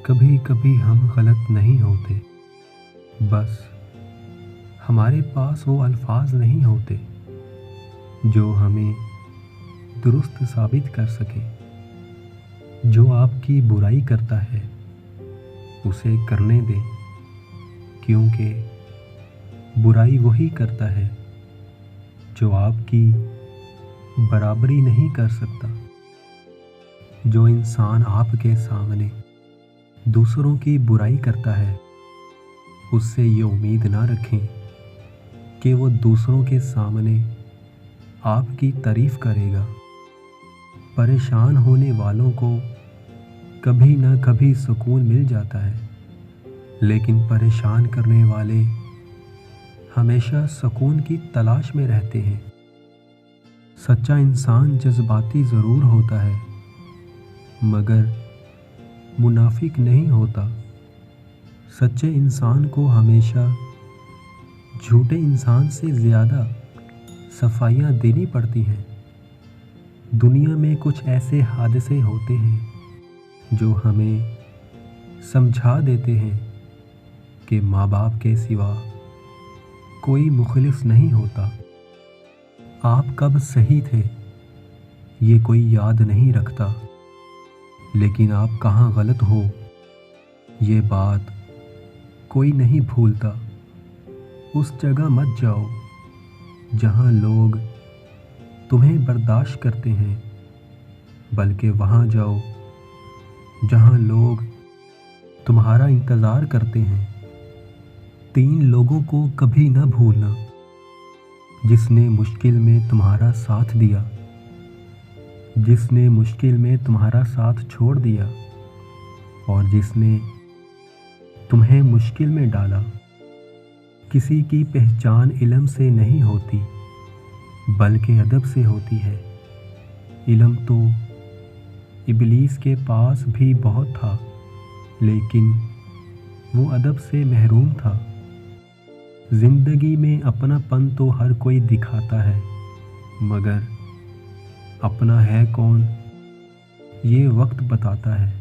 कभी कभी हम गलत नहीं होते, बस हमारे पास वो अल्फाज नहीं होते जो हमें दुरुस्त साबित कर सके। जो आपकी बुराई करता है उसे करने दें, क्योंकि बुराई वही करता है जो आपकी बराबरी नहीं कर सकता। जो इंसान आपके सामने दूसरों की बुराई करता है, उससे ये उम्मीद ना रखें कि वो दूसरों के सामने आपकी तारीफ करेगा। परेशान होने वालों को कभी ना कभी सुकून मिल जाता है, लेकिन परेशान करने वाले हमेशा सुकून की तलाश में रहते हैं। सच्चा इंसान जज्बाती ज़रूर होता है, मगर मुनाफिक नहीं होता। सच्चे इंसान को हमेशा झूठे इंसान से ज़्यादा सफाइयाँ देनी पड़ती हैं। दुनिया में कुछ ऐसे हादसे होते हैं जो हमें समझा देते हैं कि माँ बाप के सिवा कोई मुखलिस नहीं होता। आप कब सही थे ये कोई याद नहीं रखता, लेकिन आप कहाँ गलत हो ये बात कोई नहीं भूलता। उस जगह मत जाओ जहाँ लोग तुम्हें बर्दाश्त करते हैं, बल्कि वहाँ जाओ जहाँ लोग तुम्हारा इंतज़ार करते हैं। 3 लोगों को कभी न भूलना, जिसने मुश्किल में तुम्हारा साथ दिया, जिसने मुश्किल में तुम्हारा साथ छोड़ दिया, और जिसने तुम्हें मुश्किल में डाला। किसी की पहचान इल्म से नहीं होती, बल्कि अदब से होती है। इल्म तो इब्लीस के पास भी बहुत था, लेकिन वो अदब से महरूम था। ज़िंदगी में अपनापन तो हर कोई दिखाता है, मगर अपना है कौन ये वक्त बताता है।